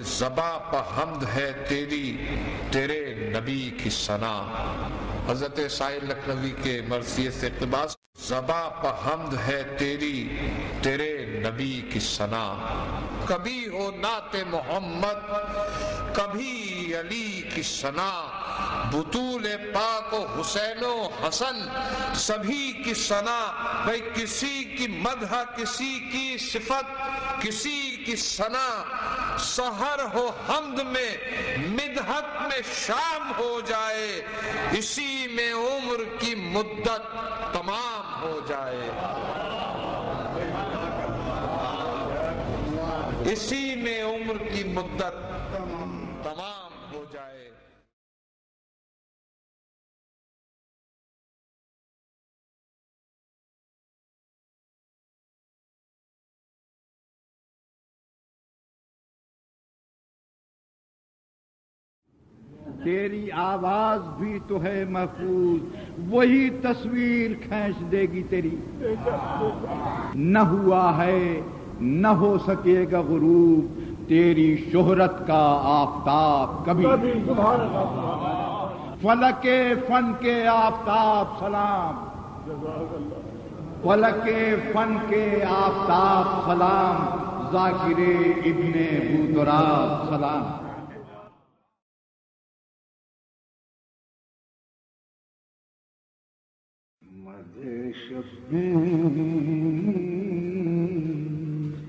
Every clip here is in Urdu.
زباں پہ حمد ہے تیری تیرے نبی کی ثنا. حضرت سائل لکھنوی کے مرثیے سے اقتباس. زباں پہ حمد ہے تیری تیرے نبی کی ثنا. کبھی ہو نعت محمد کبھی علی کی ثنا. بطول پاک و حسین و حسن سبھی کی ثنا. بھئی کسی کی مدح کسی کی صفت کسی کی ثنا. سحر ہو حمد میں مدحت میں شام ہو جائے. اسی میں عمر کی مدت تمام ہو جائے. اسی میں عمر کی مدت تمام ہو جائے. تیری آواز بھی تو ہے محفوظ وہی تصویر کھینچ دے گی تیری. نہ ہوا ہے نہ ہو سکے گا غروب تیری شہرت کا آفتاب کبھی. فلک فن کے آفتاب سلام. فلک فن کے آفتاب سلام. ذاکر ابن بودراب سلام.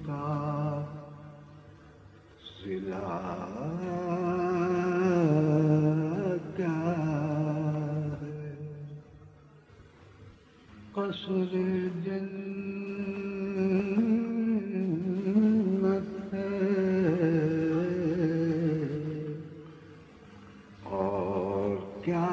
کا ضلع کیا ہے قصر جنت ہے اور کیا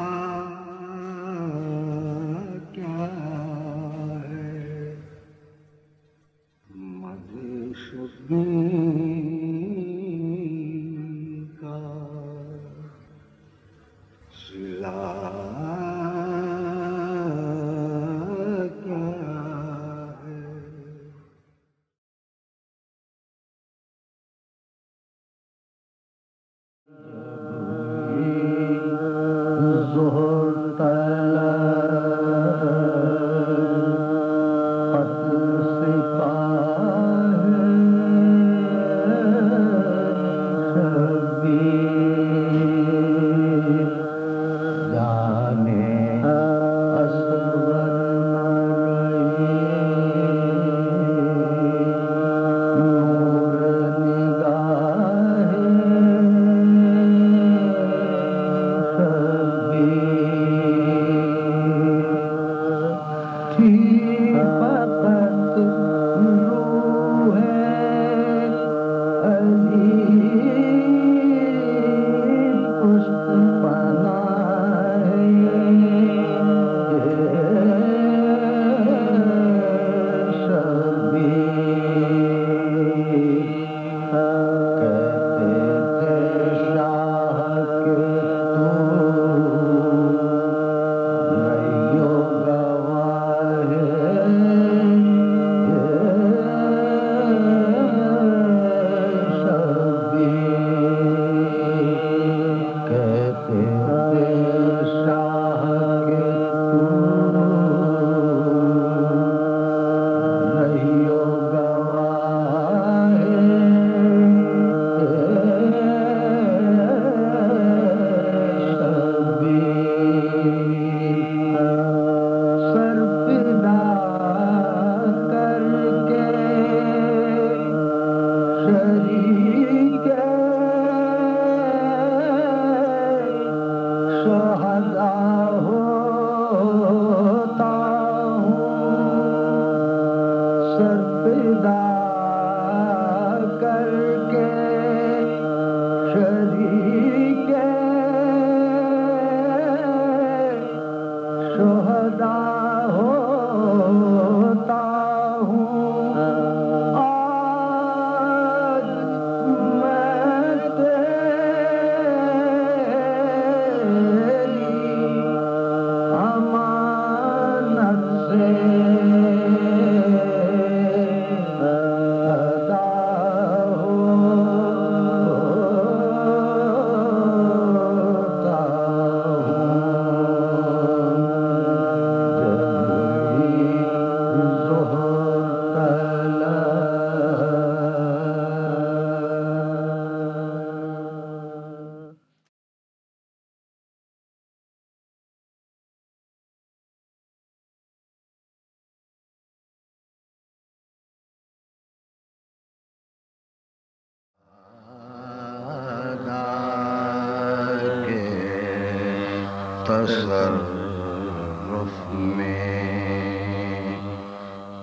تصرف میں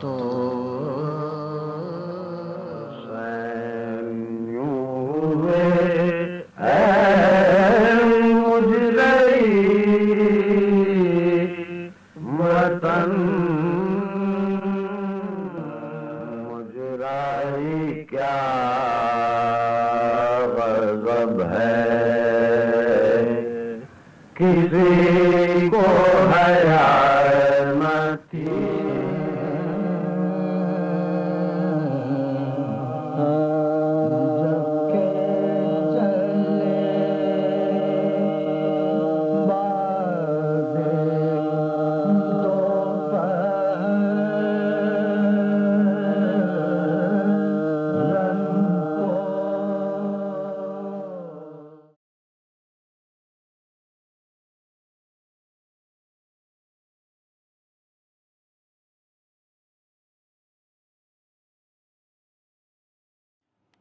تو کسی کو حیرمتی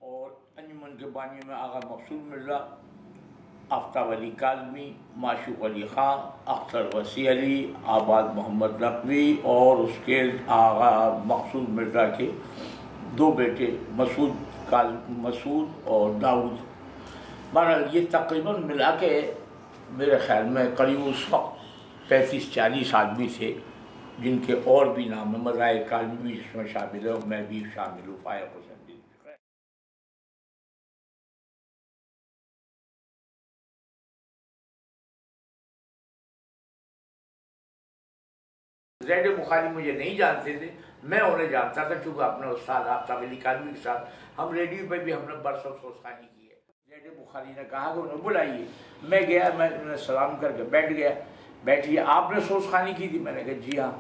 اور انجمن کے بانی میں آغا مقصود مرزا، آفتاب علی کاظمی، معشوق علی خان، اختر وسیع علی، آباد محمد نقوی اور اس کے آغا مقصود مرزا کے دو بیٹے مسعود اور داؤد۔ بہرحال یہ تقریباً ملا کے میرے خیال میں قریب اس وقت 35-40 آدمی تھے، جن کے اور بھی نام ہیں، مزاحر کاظمی بھی جس میں شامل ہے اور میں بھی شامل ہوں، فائق حسین۔ زید بخاری مجھے نہیں جانتے تھے، میں انہیں جانتا تھا، چونکہ اپنے استاد آفتاب علی کاظمی کے ساتھ ہم ریڈیو پہ بھی ہم نے برسوں سوزخانی کی ہے۔ زید بخاری نے کہا کہ انہیں بلائیے، میں گیا، میں انہیں سلام کر کے بیٹھ گیا، بیٹھیے آپ نے سوزخانی کی تھی؟ میں نے کہا جی ہاں۔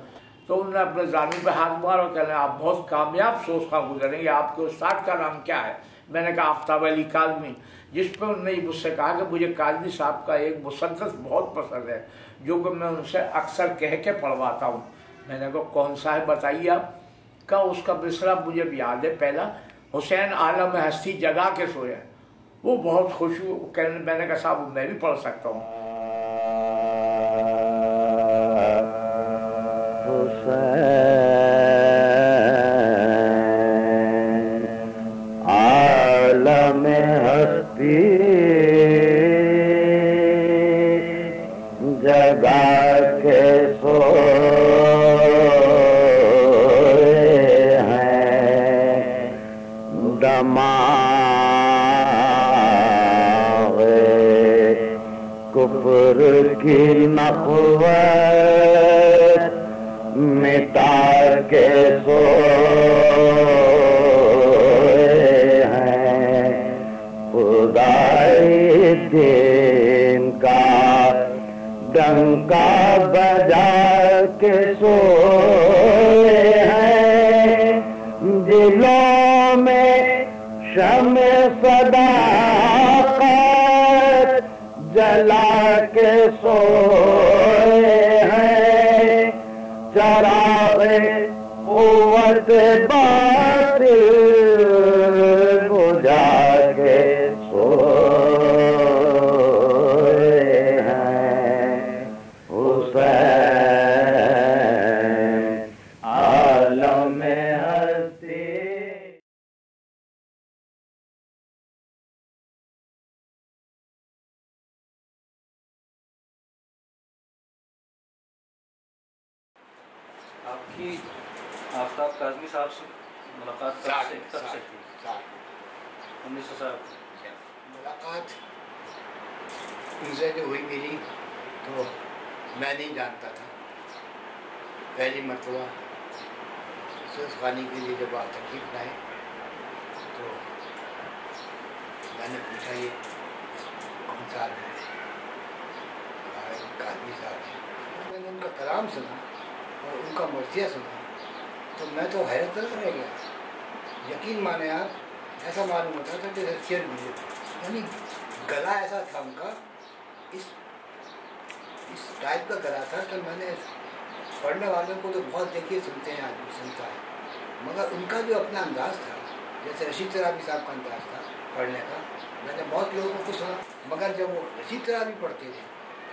تو انہوں نے اپنے زانو پہ ہاتھ مارا اور کہنے آپ بہت کامیاب سوزخان گزریں گے، آپ کے استاد کا نام کیا ہے؟ میں نے کہا آفتاب علی کاظمی، جس پہ انہوں نے مجھ سے کہا کہ مجھے کاظمی صاحب کا ایک مسدس بہت پسند ہے، جو کہ میں ان سے اکثر کہہ کے پڑھواتا ہوں۔ میں نے کہا کون سا ہے بتائیے آپ؟ کہا اس کا مصرع مجھے بھی یاد ہے، پہلا حسین عالم ہستی جگا کے سویا۔ وہ بہت خوش ہوئے، میں نے کہا صاحب میں بھی پڑھ سکتا ہوں۔ عالم ہستی جگا کے کفر کی نخوت مٹا کے سوئے ہیں، خدائی دین کا ڈنکا بجا کے سوئے ہیں، دلوں میں شمع صداقت جلا کے سوئے ہیں، چراغ قوت باطل بجھا کے سوئے ہیں، حسین عالم ہستی۔ آپ کی آفتاب کاظمی صاحب سے ملاقات کب سے تھی؟ 1907 ملاقات ان سے جو ہوئی میری تو میں نہیں جانتا تھا۔ پہلی مرتبہ سوزخانی کے لیے جب آپ تشریف لائے تو میں نے پوچھا یہ کون صاحب ہے؟ کاظمی صاحب ہے۔ میں نے ان کا کلام سنا اور ان کا مرثیہ سنا تو میں تو حیرت رہ گیا۔ یقین مانے آپ، ایسا معلوم ہوتا تھا کہ شعر مجھے، یعنی گلا ایسا تھا ان کا، اس ٹائپ کا گلا تھا کہ میں نے پڑھنے والوں کو تو بہت دیکھیے سنتے ہیں، آدمی سنتا ہے، مگر ان کا جو اپنا انداز تھا، جیسے رشید ترابی صاحب کا انداز تھا پڑھنے کا، میں نے بہت لوگوں کو سنا، مگر جب وہ رشید ترابی پڑھتے تھے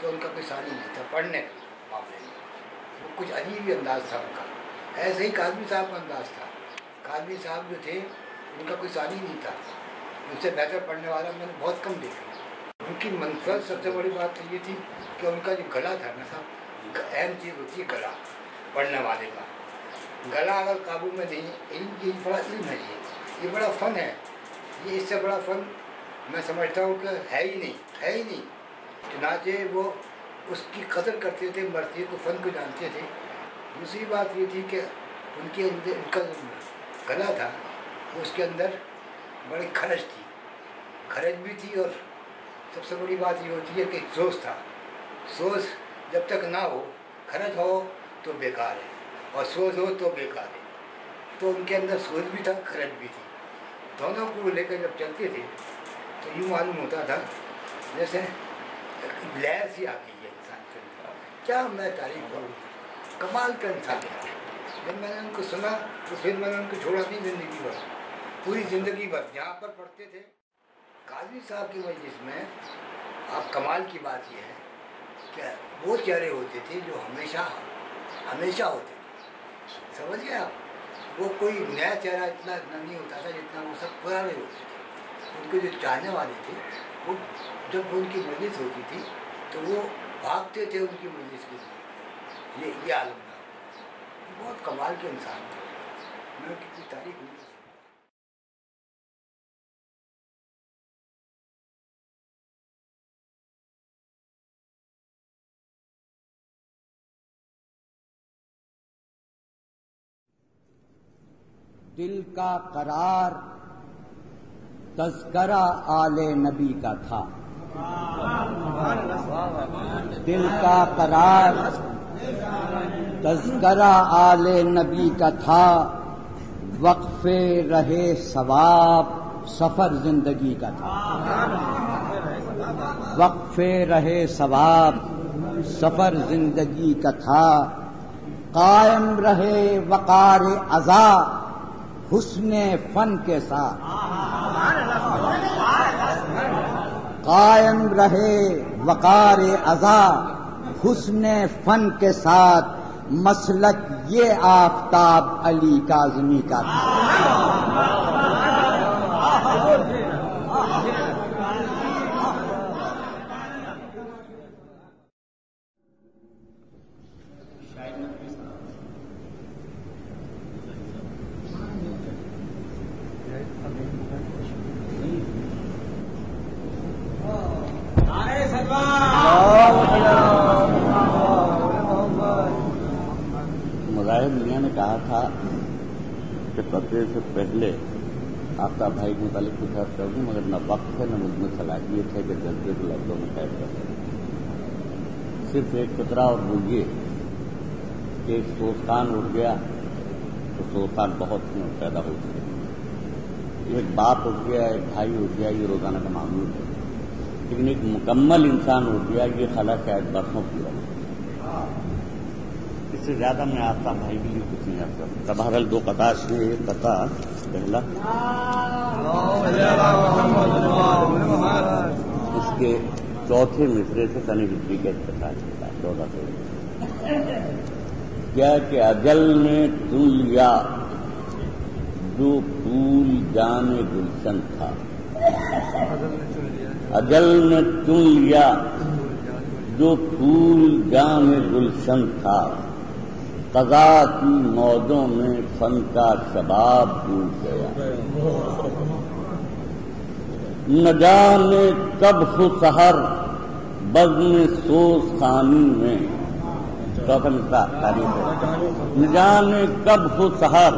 تو ان کا کوئی ثانی نہیں تھا پڑھنے کے معاملے میں. وہ کچھ عجیب ہی انداز تھا ان کا. ایسے ہی کاظمی صاحب کا انداز تھا. کاظمی صاحب جو تھے ان کا کوئی ثانی نہیں تھا. ان سے بہتر پڑھنے والا میں نے بہت کم دیکھا. ان کی منفرد سب سے بڑی بات تو یہ تھی کہ ان کا جو گلا تھا نا صاحب، اہم چیز ہوتی ہے گلا پڑھنے والے کا. گلا اگر قابو میں نہیں، یہ بڑا علم ہے، یہ بڑا فن ہے. یہ اس سے بڑا فن میں سمجھتا ہوں کہ ہے ہی نہیں. چنانچہ وہ اس کی قدر کرتے تھے، مرثیے کو، فن کو جانتے تھے. دوسری بات یہ تھی کہ ان کے اندر ان کا جو گلا تھا اس کے اندر بڑی خرچ تھی، خرچ بھی تھی. اور سب سے بڑی بات یہ ہوتی ہے کہ سوز تھا. سوز جب تک نہ ہو، خرچ ہو تو بیکار ہے، اور سوز ہو تو بیکار ہے. تو ان کے اندر سوز بھی تھا، خرچ بھی تھی. دونوں کو لے کر جب چلتے تھے تو یوں معلوم ہوتا تھا جیسے لہر سی آ گئی ہے انسان کے اندر. کیا میں تعریف کروں، کمال کا انسان ہے. جب میں نے ان کو سنا تو پھر میں نے ان کو چھوڑا نہیں زندگی بھر، پوری زندگی بھر جہاں پر پڑھتے تھے. قاضی صاحب کی مجلس میں آپ کمال کی بات یہ ہے کہ وہ چہرے ہوتے تھے جو ہمیشہ ہوتے تھے. سمجھ گئے آپ؟ وہ کوئی نیا چہرہ اتنا نہیں ہوتا تھا جتنا وہ سب پرانے ہوتے تھے. ان کے جو چاہنے والے تھے وہ جب ان کی مجلس ہوتی تھی تو وہ بھاگتے تھے ان کی مجلس کے لیے. یہ عالم تھا. بہت کمال کے انسان تھے. میں ان کی کوئی تعریف نہیں. دل کا قرار تذکرہ آل نبی کا تھا. دل کا قرار تذکرہ آل نبی کا تھا. وقف رہے ثواب سفر زندگی کا تھا. وقف رہے ثواب سفر زندگی کا تھا. قائم رہے وقار عزا حسن فن کے ساتھ. قائم رہے وقار عزا حسن فن کے ساتھ. مسلک یہ آفتاب علی کاظمی کا تھا. مظاہر میاں نے کہا تھا کہ پردے سے پہلے آفتاب بھائی کے متعلق کچھ عرض کر دوں، مگر نہ وقت ہے نہ مجھ میں صلاحیت ہے کہ جذبے کو لفظوں میں قید کر سکوں. صرف ایک فطرہ، اور وہ یہ کہ ایک سوستان اٹھ گیا تو سوستان بہت پیدا ہو چکے. ایک باپ اٹھ گیا، ایک بھائی اٹھ گیا، یہ روزانہ کا معمول ہے. لیکن ایک مکمل انسان اٹھ گیا، یہ خلا شاید برسوں پورا ہو. اس سے زیادہ میں آفتاب بھائی کے لیے کچھ نہیں عرض کرتا. بہرحال دو قطع سے ایک قطع پہلا اس کے چوتھے مصرے سے سنی ہجری کے اختصار ہوتا ہے 1400. کیا کہ اجل نے چن لیا جو پھول جان گلشن تھا. اجل نے چن لیا جو پھول جان گلشن تھا. قضا کی موجوں میں فن کا شباب ڈوب گیا. نہ جانے کب ہو سحر بزم سوز خانی میں. چوتھا مصرع تاریخ ہے. نہ جانے کب ہو سحر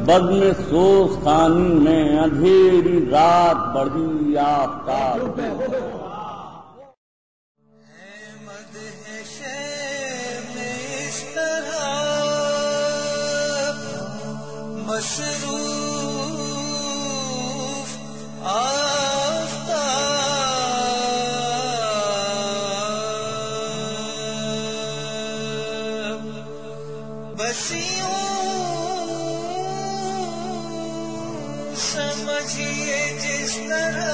بزم سوز خانی میں. اندھیری رات بڑھی آفتاب میں. مصروف آفتاب بسیوں سمجھیے جس طرح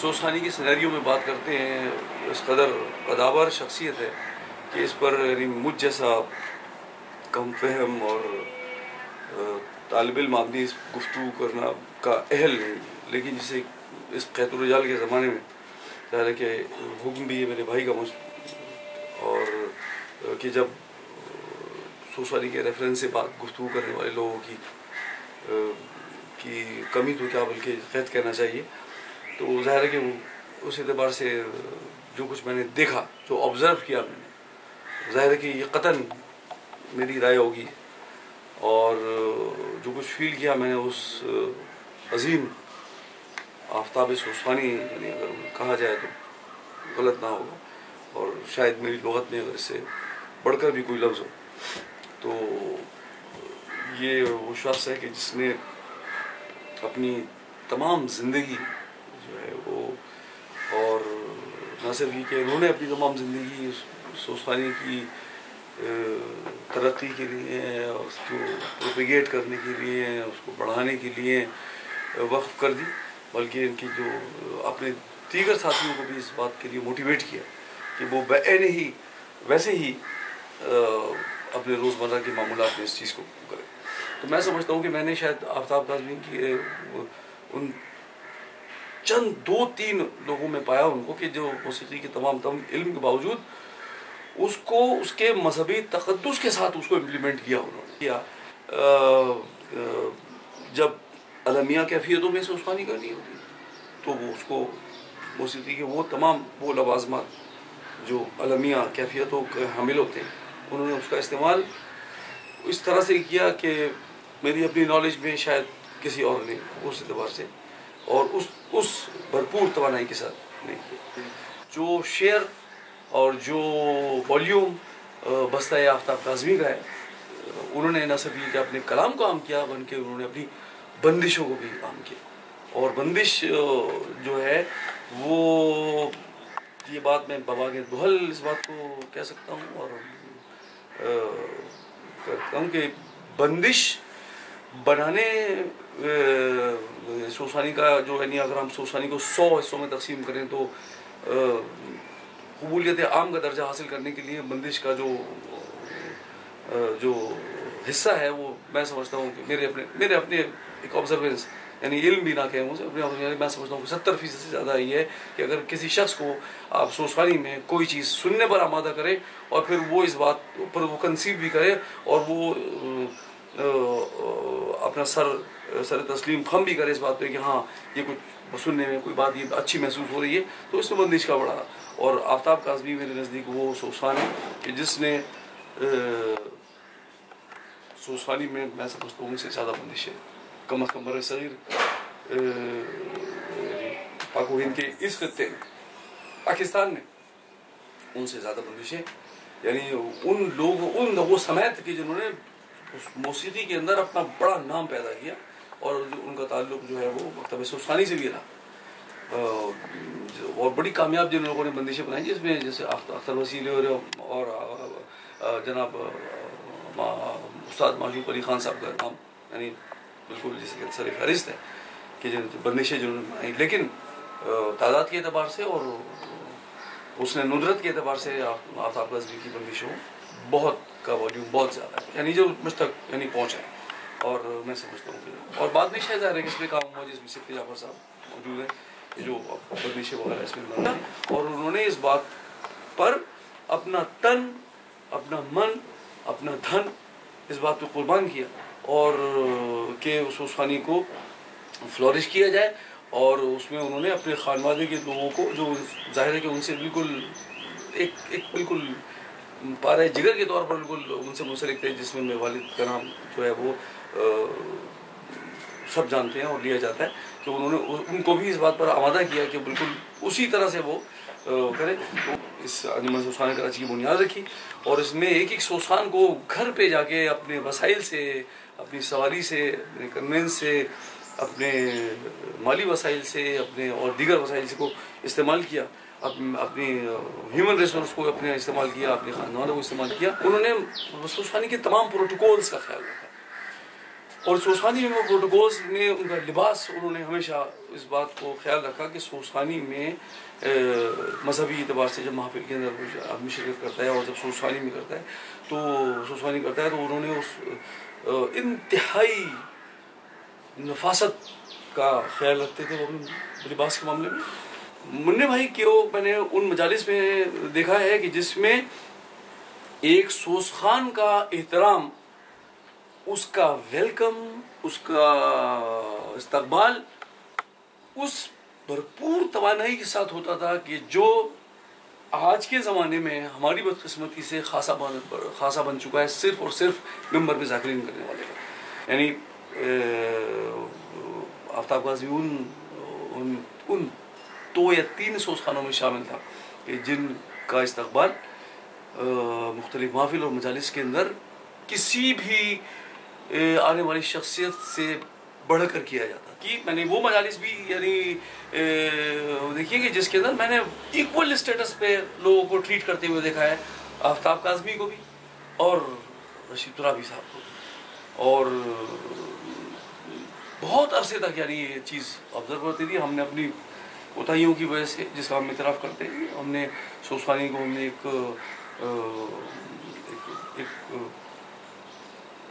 سوسخانی کی سینیریو میں بات کرتے ہیں، اس قدر قداور شخصیت ہے کہ اس پر یعنی مجھ جیسا کم فہم اور طالب علم آدمی اس گفتگو کرنا کا اہل نہیں، لیکن جسے اس قیت الرجال کے زمانے میں ظاہر ہے کہ حکم بھی ہے میرے بھائی کا مجھ، اور کہ جب سوسخانی کے ریفرنس سے بات گفتگو کرنے والے لوگوں کی کمی تو کیا بلکہ قید کہنا چاہیے، تو ظاہر ہے کہ اس اعتبار سے جو کچھ میں نے دیکھا، جو آبزرو کیا میں نے، ظاہر ہے کہ یہ قطعاً میری رائے ہوگی، اور جو کچھ فیل کیا میں نے اس عظیم آفتاب سوسخانی، یعنی اگر کہا جائے تو غلط نہ ہوگا، اور شاید میری لغت میں اگر اس سے بڑھ کر بھی کوئی لفظ ہو تو یہ وہ شخص ہے کہ جس نے اپنی تمام زندگی جو ہے وہ، اور نہ صرف یہ کہ انہوں نے اپنی تمام زندگی سوسخانی کی ترقی کے لیے، اس کو پروپیگیٹ کرنے کے لیے، اس کو بڑھانے کے لیے وقف کر دی، بلکہ ان کی جو اپنے دیگر ساتھیوں کو بھی اس بات کے لیے موٹیویٹ کیا کہ وہ بعین ہی ویسے ہی اپنے روزمرہ کے معمولات میں اس چیز کو کرے۔ تو میں سمجھتا ہوں کہ میں نے شاید آفتاب کاظمی کی ان چند 2-3 لوگوں میں پایا ان کو کہ جو موسیقی کے تمام علم کے باوجود اس کو اس کے مذہبی تقدس کے ساتھ اس کو امپلیمنٹ کیا انہوں نے کیا۔ جب المیہ کیفیتوں میں سوسخانی کرنی ہوتی تو وہ اس کو موسیقی کے وہ تمام وہ لوازمات جو المیہ کیفیتوں کے حامل ہوتے ہیں، انہوں نے اس کا استعمال اس طرح سے کیا کہ میری اپنی نالج میں شاید کسی اور نے اس اعتبار سے اور اس بھرپور توانائی کے ساتھ نہیں کیا۔ جو شعر اور جو والیوم بستہ آفتاب کاظمی کا ہے، انہوں نے نہ صرف یہ کہ اپنے کلام کو عام کیا بلکہ انہوں نے اپنی بندشوں کو بھی عام کیا، اور بندش جو ہے وہ یہ بات میں بابا کے دوہل اس بات کو کہہ سکتا ہوں اور کہتا ہوں کہ بندش بنانے سوسخانی کا جو یعنی اگر ہم سوسخانی کو 100 حصوں میں تقسیم کریں تو قبولیت عام کا درجہ حاصل کرنے کے لیے بندش کا جو حصہ ہے وہ میں سمجھتا ہوں کہ میرے اپنے ایک آبزروینس یعنی علم بھی نہ کہیں مجھے اپنے میں سمجھتا ہوں کہ 70% سے زیادہ یہ ہے کہ اگر کسی شخص کو آپ سوسخانی میں کوئی چیز سننے پر آمادہ کرے اور پھر وہ اس بات پر وہ کنسیو بھی کرے اور وہ اپنا سر تسلیم خم بھی کرے اس بات پہ کہ ہاں یہ کچھ سننے میں کوئی بات یہ اچھی محسوس ہو رہی ہے، تو اس میں بندش کا بڑا۔ اور آفتاب کاظمی میرے نزدیک وہ سوسخان ہے کہ جس نے سوسخانی میں میں سمجھتا ہوں ان سے زیادہ بندش ہے، کم از کم بر صغیر پاک و ہند کے اس خطے میں پاکستان میں ان سے زیادہ بندش ہے، یعنی ان لوگوں سمیت کہ جنہوں نے موسیقی کے اندر اپنا بڑا نام پیدا کیا اور ان کا تعلق جو ہے وہ مکتب سوسخانی سے بھی رہا، اور بڑی کامیاب جن لوگوں نے بندشیں بنائی جس میں جیسے اختر وسیلے اور جناب استاد معشوق علی خان صاحب کا نام یعنی بالکل جیسے کہ سر فہرست ہے کہ بندشیں جنہوں نے بنائی، لیکن تعداد کے اعتبار سے اور اس نے ندرت کے اعتبار سے آفتاب کاظمی کی بندشوں بہت کا والیوم بہت زیادہ ہے، یعنی جو مجھ تک یعنی پہنچا ہے، اور میں سمجھتا ہوں کہ اور بعد میں شاید ظاہر ہے کہ اس میں کام ہوا جس میں صفی جعفر صاحب موجود ہے جو بندشیں وغیرہ اس میں بنا، اور انہوں نے اس بات پر اپنا تن، اپنا من، اپنا دھن اس بات پہ قربان کیا اور کہ اس سوسخانی کو فلورش کیا جائے، اور اس میں انہوں نے اپنے خانوادے کے لوگوں کو جو ظاہر ہے کہ ان سے بالکل ایک بالکل پارے جگر کے طور پر بالکل ان سے منسلک تھے، جس میں میرے والد کا نام جو ہے وہ سب جانتے ہیں اور لیا جاتا ہے کہ انہوں نے ان کو بھی اس بات پر آمادہ کیا کہ بالکل اسی طرح سے وہ کرے۔ اس انجمن سوسخان کراچی کی بنیاد رکھی اور اس میں ایک سوسخان کو گھر پہ جا کے اپنے وسائل سے، اپنی سواری سے، اپنے کنوینس سے، اپنے مالی وسائل سے، اپنے اور دیگر وسائل سے کو استعمال کیا، اپنی ہیومن ریسورس کو اپنے استعمال کیا، اپنے خاندانوں کو استعمال کیا۔ انہوں نے سوسخانی کے تمام پروٹوکولز کا خیال رکھا اور سوسخانی میں پروٹوکولز میں ان کا لباس انہوں نے ہمیشہ اس بات کو خیال رکھا کہ سوسخانی میں مذہبی اعتبار سے جب محفل کے اندر آدمی شرکت کرتا ہے اور جب سوسخانی میں کرتا ہے تو انہوں نے اس انتہائی نفاست کا خیال رکھتے تھے وہ لباس کے معاملے میں. منع بھائی کو میں نے ان مجالس میں دیکھا ہے کہ جس میں ایک سوسخان کا احترام، اس کا ویلکم، اس کا استقبال اس بھرپور توانائی کے ساتھ ہوتا تھا کہ جو آج کے زمانے میں ہماری بدقسمتی سے خاصا بن چکا ہے صرف اور صرف ممبر میں ذاکرین کرنے والے کا. یعنی آفتاب قاضمی ان 2 یا 3 سوسخانوں میں شامل تھا کہ جن کا استقبال مختلف محافل اور مجالس کے اندر کسی بھی آنے والی شخصیت سے بڑھ کر کیا جاتا. کہ میں نے وہ مجالس بھی یعنی دیکھیے کہ جس کے اندر میں نے ایکول اسٹیٹس پہ لوگوں کو ٹریٹ کرتے ہوئے دیکھا ہے، آفتاب قاضمی کو بھی اور رشید ترابی صاحب کو بھی، اور بہت عرصے تک یعنی یہ چیز آبزرو کرتی تھی. ہم نے اپنی کوتاہیوں کی وجہ سے جس کا ہم اعتراف کرتے ہیں، ہم نے سوسخانی کو ہم نے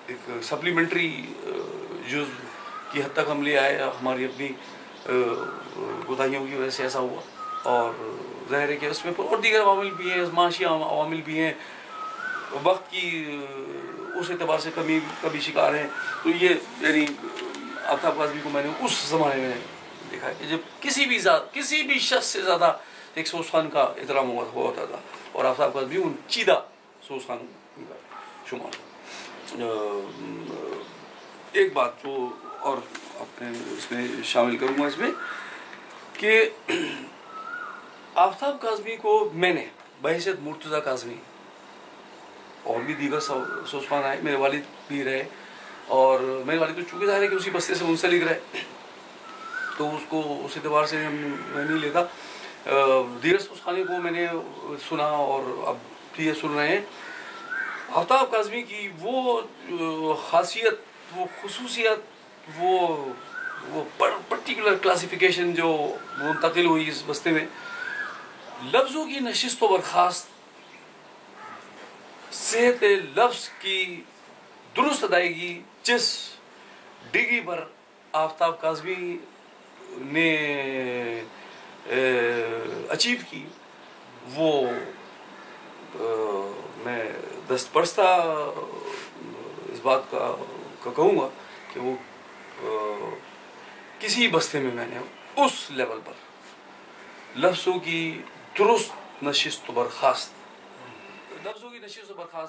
ایک سپلیمنٹری جز کی حد تک ہم لے آئے. ہماری اپنی کوتاہیوں کی وجہ سے ایسا ہوا، اور ظاہر ہے کہ اس میں اور دیگر عوامل بھی ہیں، معاشی عوامل بھی ہیں، وقت کی اس اعتبار سے کبھی شکار ہیں. تو یہ یعنی آفتاب قاضمی کو میں نے اس زمانے میں دیکھا ہے کہ جب کسی بھی شخص سے زیادہ ایک سوسخان کا احترام ہوا ہوتا تھا، اور آفتاب قاضمی ان چیدہ سوسخان کا شمار. ایک بات جو اور اپنے اس میں شامل کروں گا اس میں کہ آفتاب قاضمی کو میں نے بحیثیت مرتضیٰ قاضمی، اور بھی دیگر سوسخان آئے، میرے والد بھی رہے، اور میرے والد تو چونکہ ظاہر ہے کہ اسی بستے سے منسلک رہے تو اس کو اس اعتبار سے میں نہیں لیتا. دیگر سوسخانے کو میں نے سنا اور اب بھی یہ سن رہے ہیں. آفتاب قاضمی کی وہ خاصیت، وہ خصوصیت، وہ پرٹیکولر کلاسیفیکیشن جو منتقل ہوئی اس بستے میں، لفظوں کی نشست و برخاست، صحت لفظ کی درست ادائیگی جس ڈگری پر آفتاب قاضمی نے اچیو کی، وہ میں دستپرستہ اس بات کا کہوں گا کہ وہ کسی بستے میں میں نے اس لیول پر لفظوں کی درست نشست و برخاست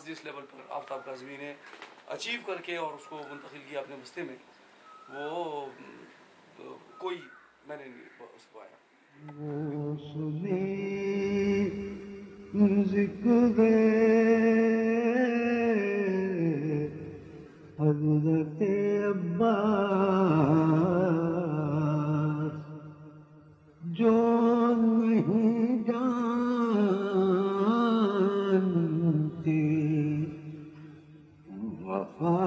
جس لیول پر آفتاب قاضمی نے اچیو کر کے اور اس کو منتقل کیا اپنے بستے میں، وہ کوئی میں نے نہیں اس کو آیا. حضرت عباس جو نہیں جانتے وفا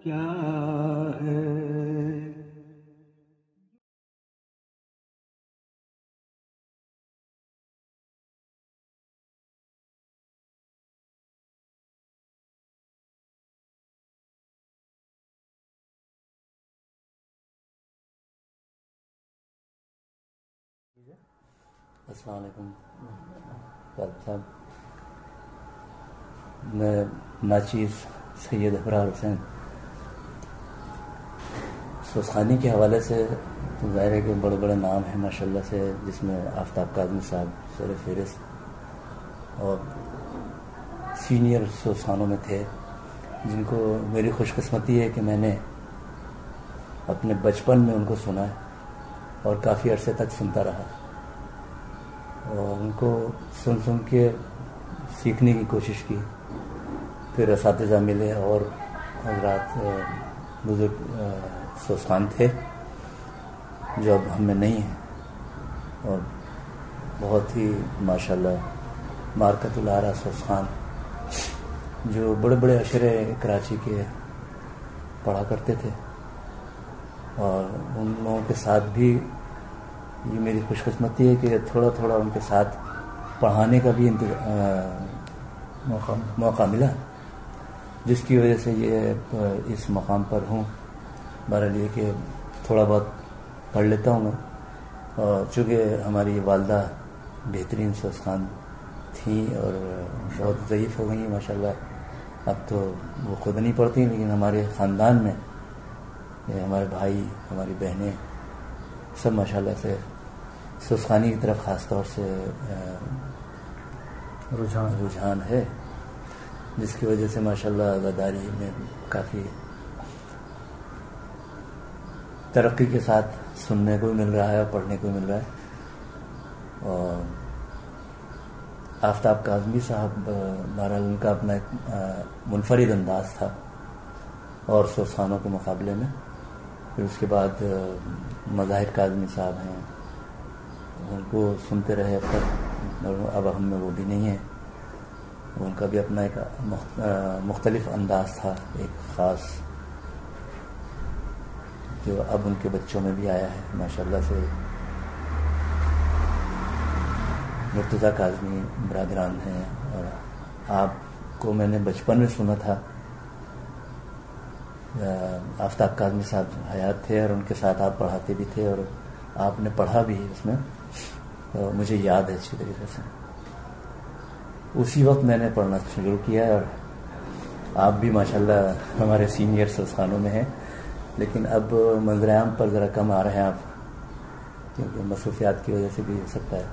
کیا ہے. السلام علیکم صاحب، میں ناچیز سید ابرار حسین. سوسخانی کے حوالے سے ظاہر ہے کہ بڑے بڑے نام ہیں ماشاءاللہ سے، جس میں آفتاب قاضمی صاحب سر فہرست اور سینئر سوسخانوں میں تھے، جن کو میری خوش قسمتی ہے کہ میں نے اپنے بچپن میں ان کو سنا اور کافی عرصے تک سنتا رہا، اور ان کو سن کے سیکھنے کی کوشش کی. پھر اساتذہ ملے اور حضرات بزرگ سوسخان تھے جو اب ہم میں نہیں ہیں، اور بہت ہی ماشاءاللہ مارکت العرا سوسخان جو بڑے بڑے اشرے کراچی کے پڑھا کرتے تھے، اور ان لوگوں کے ساتھ بھی یہ میری خوش قسمتی ہے کہ تھوڑا تھوڑا ان کے ساتھ پڑھانے کا بھی موقع ملا، جس کی وجہ سے یہ اس مقام پر ہوں۔ بہرحال یہ کہ تھوڑا بہت پڑھ لیتا ہوں میں، اور چونکہ ہماری والدہ بہترین سوسخان تھیں اور بہت ضعیف ہو گئی ہیں ماشاءاللہ، اب تو وہ خود نہیں پڑھتی، لیکن ہمارے خاندان میں ہمارے بھائی، ہماری بہنیں سب ماشاءاللہ سے سوسخانی کی طرف خاص طور سے رجحان ہے، جس کی وجہ سے ماشاءاللہ عزاداری میں کافی ترقی کے ساتھ سننے کو بھی مل رہا ہے اور پڑھنے کو بھی مل رہا ہے۔ اور آفتاب کاظمی صاحب بہرحال ان کا اپنا ایک منفرد انداز تھا اور سوسخانوں کے مقابلے میں۔ پھر اس کے بعد مظاہر کاظمی صاحب ہیں، ان کو سنتے رہے اب تک، اب ہم میں وہ بھی نہیں ہیں۔ ان کا بھی اپنا ایک مختلف انداز تھا، ایک خاص، جو اب ان کے بچوں میں بھی آیا ہے ماشاءاللہ سے۔ مرتضیٰ کاظمی برادران ہیں، اور آپ کو میں نے بچپن میں سنا تھا، آفتاب کاظمی صاحب حیات تھے اور ان کے ساتھ آپ پڑھاتے بھی تھے اور آپ نے پڑھا بھی اس میں، تو مجھے یاد ہے اچھی طریقے سے۔ اسی وقت میں نے پڑھنا شروع کیا، اور آپ بھی ماشاءاللہ ہمارے سینئر سوسخانوں میں ہیں، لیکن اب منظر عام پر ذرا کم آ رہے ہیں آپ، کیونکہ مصروفیات کی وجہ سے بھی ہو سکتا ہے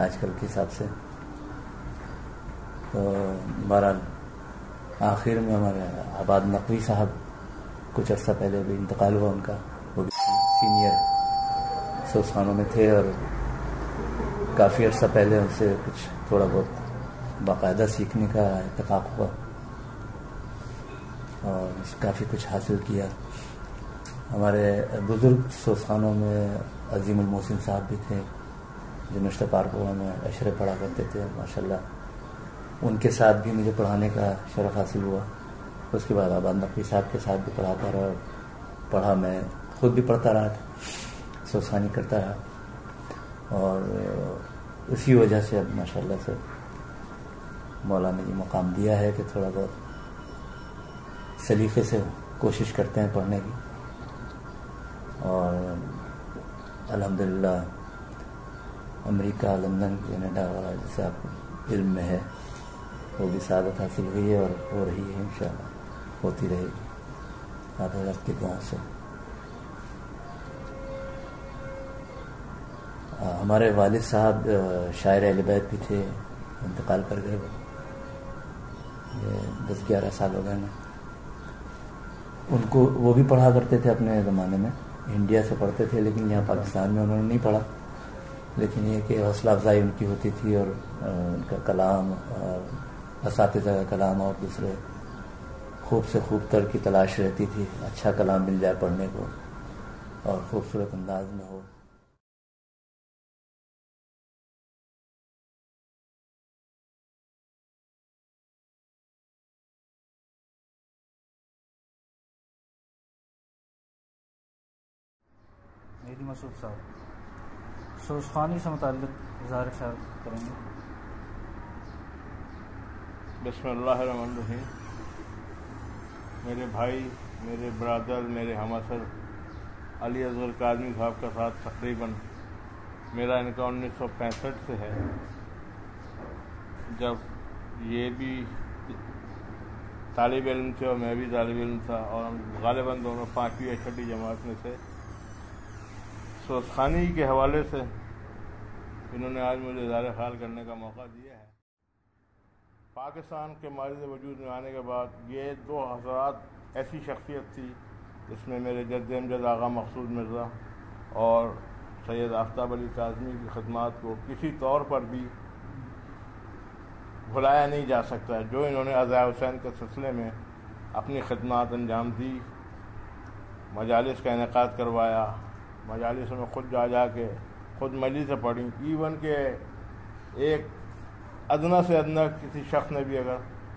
آج کل کے حساب سے۔ تو بہرحال آخر میں ہمارے آباد نقوی صاحب کچھ عرصہ پہلے بھی انتقال ہوا ان کا، وہ بھی سینئر سوسخانوں میں تھے، اور کافی عرصہ پہلے ان سے کچھ تھوڑا بہت باقاعدہ سیکھنے کا اتفاق ہوا اور کافی کچھ حاصل کیا۔ ہمارے بزرگ سوسخانوں میں عظیم المحسن صاحب بھی تھے، جو نشتہ پارپورہ میں اشرے پڑھا کرتے تھے ماشاءاللہ، ان کے ساتھ بھی مجھے پڑھانے کا شرف حاصل ہوا۔ اس کے بعد آباد نقوی صاحب کے ساتھ بھی پڑھاتا رہا، پڑھا میں خود بھی پڑھتا رہا تھا، سوسخانی کرتا رہا، اور اسی وجہ سے اب ماشاءاللہ سے مولا نے یہ مقام دیا ہے کہ تھوڑا بہت سلیقے سے کوشش کرتے ہیں پڑھنے کی، اور الحمدللہ امریکہ، لندن، کینیڈا وغیرہ جیسے آپ کو علم میں ہے، وہ بھی سعادت حاصل ہوئی ہے اور ہو رہی ہے، انشاءاللہ ہوتی رہے گی آپ حضرت کی دعاؤں سے۔ ہمارے والد صاحب شاعر اہل بیت بھی تھے، انتقال کر گئے، وہ 10-11 سال ہو گئے نا۔ ان کو وہ بھی پڑھا کرتے تھے اپنے زمانے میں، انڈیا سے پڑھتے تھے، لیکن یہاں پاکستان میں انہوں نے نہیں پڑھا، لیکن یہ کہ حوصلہ افزائی ان کی ہوتی تھی، اور ان کا کلام اور اساتذہ کا کلام اور دوسرے خوب سے خوب تر کی تلاش رہتی تھی، اچھا کلام مل جائے پڑھنے کو اور خوبصورت انداز میں ہو۔ مہدی مسعود صاحب سوسخانی سے متعلق اظہار خیال کریں گے۔ بسم اللہ الرحمن الرحیم۔ میرے بھائی، میرے برادر، میرے ہم اثر علی اصغر کاظمی صاحب کا ساتھ تقریباً میرا ان کا 1965 سے ہے، جب یہ بھی طالب علم تھے اور میں بھی طالب علم تھا، اور ہم غالباً دونوں 5ویں یا 6ٹھی جماعت میں سے۔ سوسخانی کے حوالے سے انہوں نے آج مجھے اظہار خیال کرنے کا موقع دیا ہے۔ پاکستان کے ماضی وجود میں آنے کے بعد یہ 2 حضرات ایسی شخصیت تھی جس میں میرے جد امجد آغا مقصود مرزا اور سید آفتاب علی کاظمی کی خدمات کو کسی طور پر بھی بھلایا نہیں جا سکتا، جو انہوں نے عزا حسین کے سلسلے میں اپنی خدمات انجام دی، مجالس کا انعقاد کروایا، مجالس میں خود جا کے خود مجلسیں پڑھیں، ایون کہ ایک ادنا سے ادنا کسی شخص نے بھی اگر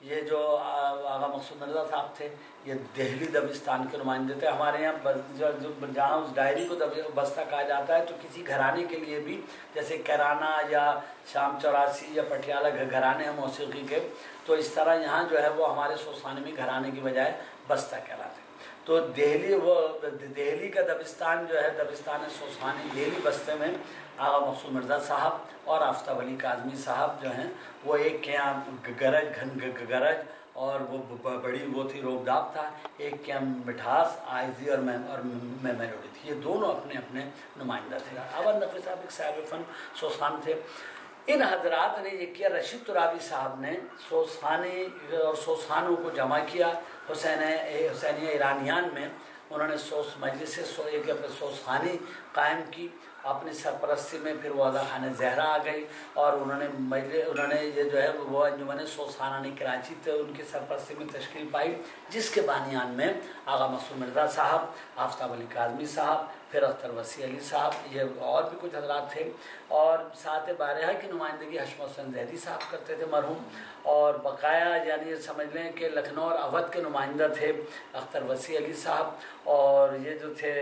یہ جو آغا مقصود مرزا صاحب تھے یہ دہلی دبستان کے نمائندے تھے. ہمارے یہاں جہاں اس ڈائری کو بستہ کہا جاتا ہے تو کسی گھرانے کے لیے بھی جیسے کیرانہ یا شام 84 یا پٹیالہ گھرانے ہیں موسیقی کے, تو اس طرح یہاں جو ہے وہ ہمارے سوسانی گھرانے کی بجائے بستہ کہلاتے ہیں. تو دہلی کا دبستان جو ہے دبستان سوسانی دہلی بستے میں آغا مقصود مرزا صاحب اور آفتاب علی کاظمی صاحب جو ہیں وہ ایک کے یہاں گرج اور وہ بڑی وہ تھی روبداب تھا, ایک کے یہاں مٹھاس آئزی اور میلوڈی تھی. یہ دونوں اپنے اپنے نمائندہ تھے. اول نقوی صاحب ایک صاحب فن سوسان تھے. ان حضرات نے یہ کیا, رشید ترابی صاحب نے سوسانی اور سوسانوں کو جمع کیا حسینیہ ایرانیان میں. انہوں نے مجلس سوسانی قائم کی اپنی سرپرستی میں. پھر وہ عزا خان زہرا آ گئی اور انہوں نے یہ جو ہے وہ انجمن سوسانانی کراچی تھے ان کی سرپرستی میں تشکیل پائی, جس کے بانیان میں آغا مقصود مرزا صاحب, آفتاب علی کاظمی صاحب, پھر اختر وسیع علی صاحب, یہ اور بھی کچھ حضرات تھے. اور ساتھ بارہا کی نمائندگی حشم حسین زیدی صاحب کرتے تھے مرحوم. اور بقایا یعنی یہ سمجھ لیں کہ لکھنؤ اور اودھ کے نمائندہ تھے اختر وسیع علی صاحب. اور یہ جو تھے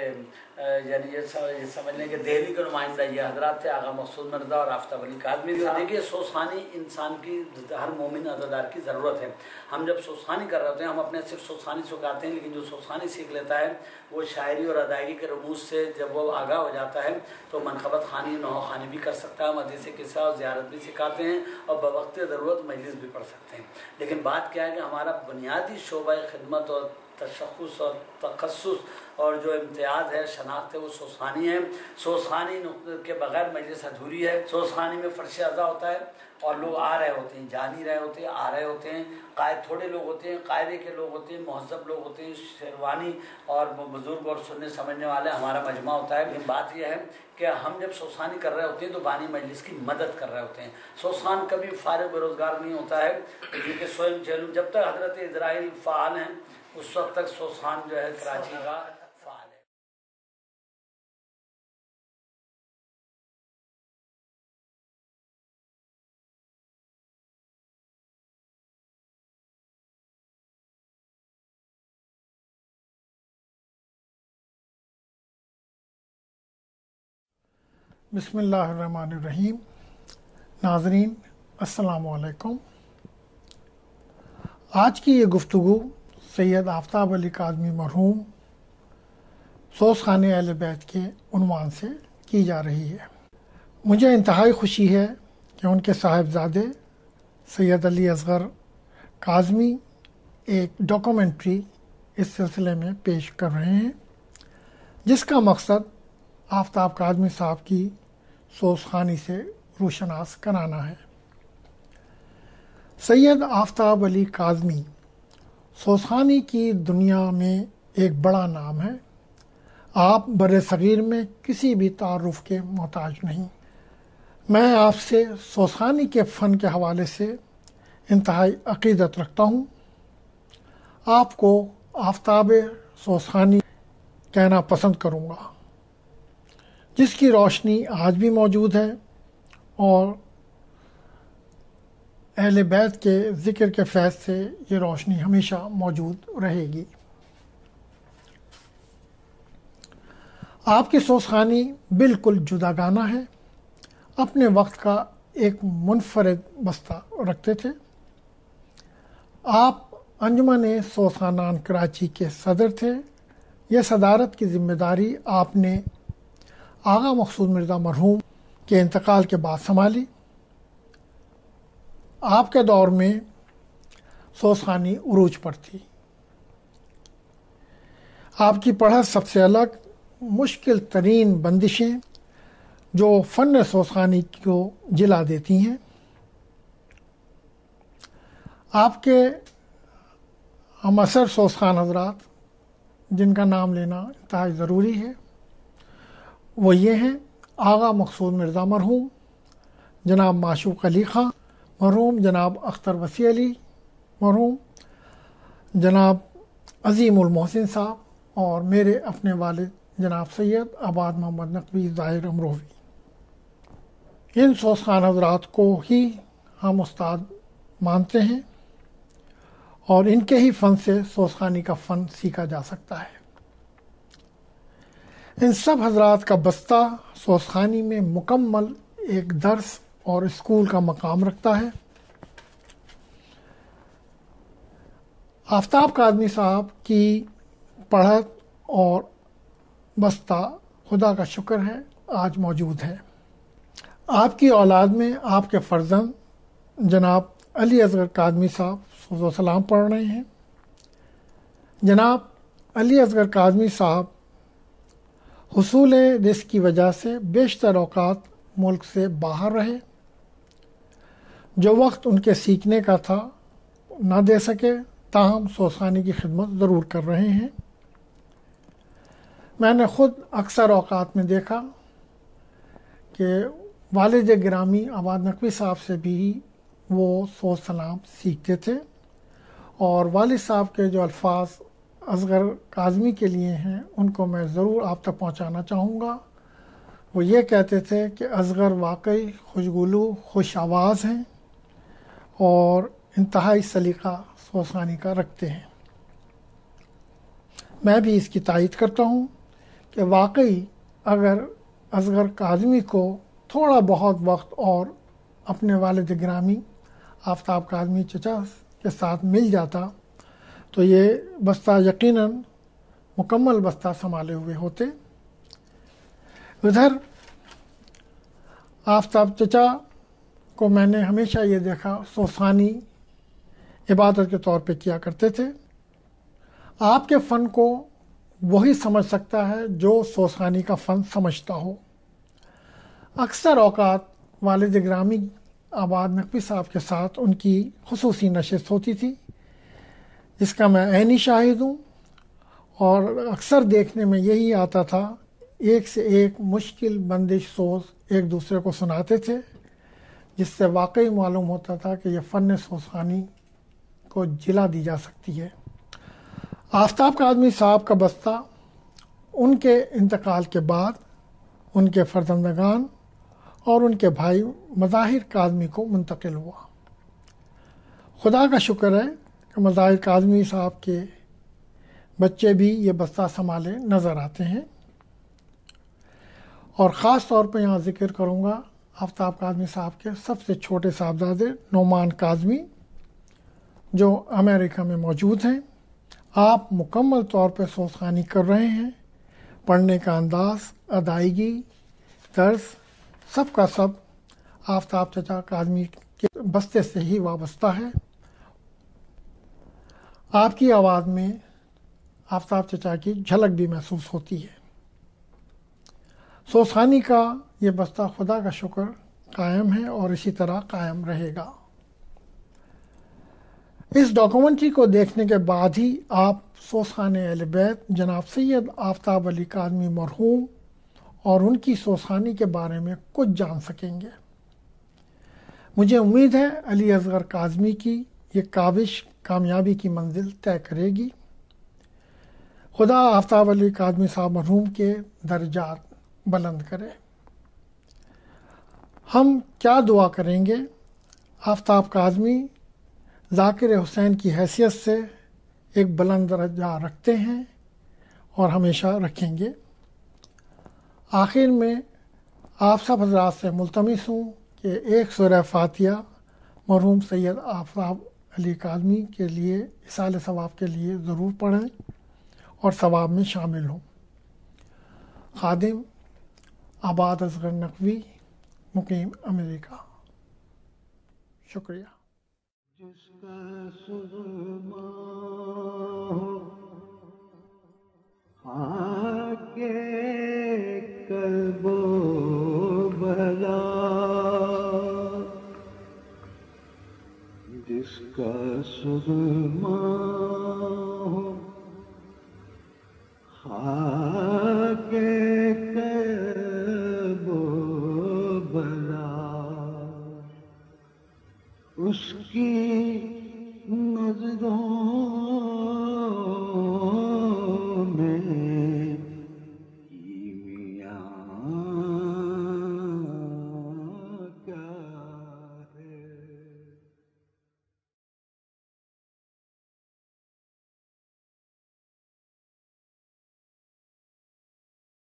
یعنی یہ سمجھ لیں کہ دہلی کے نمائندہ یہ حضرات تھے آغا مقصود مرزا اور آفتاب علی کاظمی. دیکھیے سوسانی انسان کی ہر مومن عزادار کی ضرورت ہے. ہم جب سوسانی کر رہے ہوتے ہیں ہم اپنے صرف سوسانی سکھاتے ہیں, لیکن جو سوسانی سیکھ لیتا ہے وہ شاعری اور ادائیگی کے رموز سے جب وہ آگاہ ہو جاتا ہے تو منقبت خوانی نوحہ خوانی بھی کر سکتا ہے, حدیث قصہ اور زیارت بھی سکھاتے ہیں اور بوقت ضرورت مجلس بھی پڑھ سکتے ہیں. لیکن بات کیا ہے کہ ہمارا بنیادی شعبہ خدمت اور تشخص اور تخصص اور جو امتیاز ہے شناخت ہے وہ سوسانی ہے. سوسانی کے بغیر مجلس ادھوری ہے. سوسانی میں فرش اعضا ہوتا ہے اور لوگ آ رہے ہوتے ہیں, جا نہیں رہے ہوتے ہیں, آ رہے ہوتے ہیں. قائد تھوڑے لوگ ہوتے ہیں, قاعدے کے لوگ ہوتے ہیں, مہذب لوگ ہوتے ہیں, شیروانی اور بزرگ اور سننے سمجھنے والے ہمارا مجمع ہوتا ہے. لیکن بات یہ ہے کہ ہم جب سوسانی کر رہے ہوتے ہیں تو بانی مجلس کی مدد کر رہے ہوتے ہیں. سوسان کبھی فارغ بے روزگار نہیں ہوتا ہے, کیونکہ سوئم جہلم جب تک حضرت اسرائیل فعال ہیں اس وقت تک سوسان جو ہے کراچی کا فعال ہے. بسم اللہ الرحمن الرحیم. ناظرین السلام علیکم. آج کی یہ گفتگو سید آفتاب علی کاظمی مرحوم سوسخانے اہل بیت کے عنوان سے کی جا رہی ہے. مجھے انتہائی خوشی ہے کہ ان کے صاحبزادے سید علی اصغر کاظمی ایک ڈاکومنٹری اس سلسلے میں پیش کر رہے ہیں جس کا مقصد آفتاب کاظمی صاحب کی سوسخانی سے روشناس کرانا ہے. سید آفتاب علی کاظمی سوسخانی کی دنیا میں ایک بڑا نام ہے. آپ بر صغیر میں کسی بھی تعارف کے محتاج نہیں. میں آپ سے سوسخانی کے فن کے حوالے سے انتہائی عقیدت رکھتا ہوں. آپ کو آفتاب سوسخانی کہنا پسند کروں گا جس کی روشنی آج بھی موجود ہے اور اہل بیت کے ذکر کے فیض سے یہ روشنی ہمیشہ موجود رہے گی. آپ کی سوسخانی بالکل جداگانہ ہے. اپنے وقت کا ایک منفرد بستہ رکھتے تھے. آپ انجمن سوسخانان کراچی کے صدر تھے. یہ صدارت کی ذمہ داری آپ نے آغا مقصود مرزا مرحوم کے انتقال کے بعد سنبھالی. آپ کے دور میں سوسخانی عروج پر تھی. آپ کی پڑھت سب سے الگ مشکل ترین بندشیں جو فن سوسخانی کو جلا دیتی ہیں. آپ کے ہم اثر سوسخان حضرات جن کا نام لینا انتہائی ضروری ہے وہ یہ ہیں: آغا مقصود مرزا مرحوم، جناب معشوق علی خان مرحوم، جناب اختر وسیع علی مرحوم، جناب عظیم المحسن صاحب اور میرے اپنے والد جناب سید آباد محمد نقوی ظاہر امروہوی. ان سوسخان حضرات کو ہی ہم استاد مانتے ہیں اور ان کے ہی فن سے سوزخانی کا فن سیکھا جا سکتا ہے۔ ان سب حضرات کا بستہ سوزخانی میں مکمل ایک درس اور اسکول کا مقام رکھتا ہے۔ آفتاب کاظمی صاحب کی پڑھت اور بستہ خدا کا شکر ہے آج موجود ہے۔ آپ کی اولاد میں آپ کے فرزند جناب علی اصغر کاظمی صاحب صلوات و سلام پڑھ رہے ہیں۔ جناب علی اصغر کاظمی صاحب حصول رزق کی وجہ سے بیشتر اوقات ملک سے باہر رہے، جو وقت ان کے سیکھنے کا تھا نہ دے سکے، تاہم سوزخانی کی خدمت ضرور کر رہے ہیں۔ میں نے خود اکثر اوقات میں دیکھا کہ والد گرامی عباد نقوی صاحب سے بھی وہ صلوات و سلام سیکھتے تھے، اور والد صاحب کے جو الفاظ اصغر کاظمی کے لیے ہیں ان کو میں ضرور آپ تک پہنچانا چاہوں گا۔ وہ یہ کہتے تھے کہ اصغر واقعی خوشگلو خوش آواز ہیں اور انتہائی سلیقہ سوزخانی کا رکھتے ہیں۔ میں بھی اس کی تائید کرتا ہوں کہ واقعی اگر اصغر کاظمی کو تھوڑا بہت وقت اور اپنے والد گرامی آفتاب کاظمی چچا کے ساتھ مل جاتا تو یہ بستہ یقیناً مکمل بستہ سنبھالے ہوئے ہوتے۔ ادھر آفتاب چچا کو میں نے ہمیشہ یہ دیکھا سوزخانی عبادت کے طور پہ کیا کرتے تھے۔ آپ کے فن کو وہی سمجھ سکتا ہے جو سوزخانی کا فن سمجھتا ہو۔ اکثر اوقات والد گرامی عباد نقوی صاحب کے ساتھ ان کی خصوصی نشست ہوتی تھی، جس کا میں عینی شاہد ہوں، اور اکثر دیکھنے میں یہی آتا تھا ایک سے ایک مشکل بندش سوز ایک دوسرے کو سناتے تھے، جس سے واقعی معلوم ہوتا تھا کہ یہ فن سوزخانی کو جلا دی جا سکتی ہے۔ آفتاب کاظمی صاحب کا بستہ ان کے انتقال کے بعد ان کے فرزندگان اور ان کے بھائی مظاہر کاظمی کو منتقل ہوا۔ خدا کا شکر ہے کہ مظاہر کاظمی صاحب کے بچے بھی یہ بستہ سنبھالے نظر آتے ہیں، اور خاص طور پہ یہاں ذکر کروں گا آفتاب کاظمی صاحب کے سب سے چھوٹے صاحبزادے نعمان کاظمی جو امریکہ میں موجود ہیں۔ آپ مکمل طور پہ سوزخانی کر رہے ہیں۔ پڑھنے کا انداز، ادائیگی، طرز سب کا سب آفتاب چچا کاظمی کے بستے سے ہی وابستہ ہے۔ آپ کی آواز میں آفتاب چچا کی جھلک بھی محسوس ہوتی ہے۔ سوزخانی کا یہ بستہ خدا کا شکر قائم ہے اور اسی طرح قائم رہے گا۔ اس ڈاکومنٹری کو دیکھنے کے بعد ہی آپ سوزخان اہل بیت جناب سید آفتاب علی کاظمی مرحوم اور ان کی سوزخانی کے بارے میں کچھ جان سکیں گے۔ مجھے امید ہے علی اصغر کاظمی کی یہ کاوش کامیابی کی منزل طے کرے گی۔ خدا آفتاب علی کاظمی صاحب مرحوم کے درجات بلند کرے۔ ہم کیا دعا کریں گے؟ آفتاب کاظمی ذاکر حسین کی حیثیت سے ایک بلند درجہ رکھتے ہیں اور ہمیشہ رکھیں گے۔ آخر میں آپ سب حضرات سے ملتمس ہوں کہ ایک سورہ فاتحہ مرحوم سید آفتاب علی کاظمی کے لیے اصال ثواب کے لیے ضرور پڑھیں اور ثواب میں شامل ہوں۔ خادم عباد اصغر نقوی، مقیم امریکہ۔ شکریہ۔ جس کا سرما ہو خاک قلب و بلا، جس کا سرما ہو خاک قلب و بلا، اس کی نظروں